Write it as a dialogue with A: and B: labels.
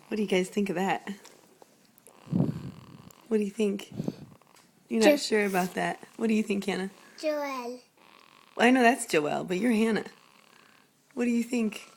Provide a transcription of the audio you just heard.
A: What do you guys think of that? What do you think? You're not sure about that. What do you think, Hannah?
B: Joel.
A: Well, I know that's Joelle, but you're Hannah. What do you think?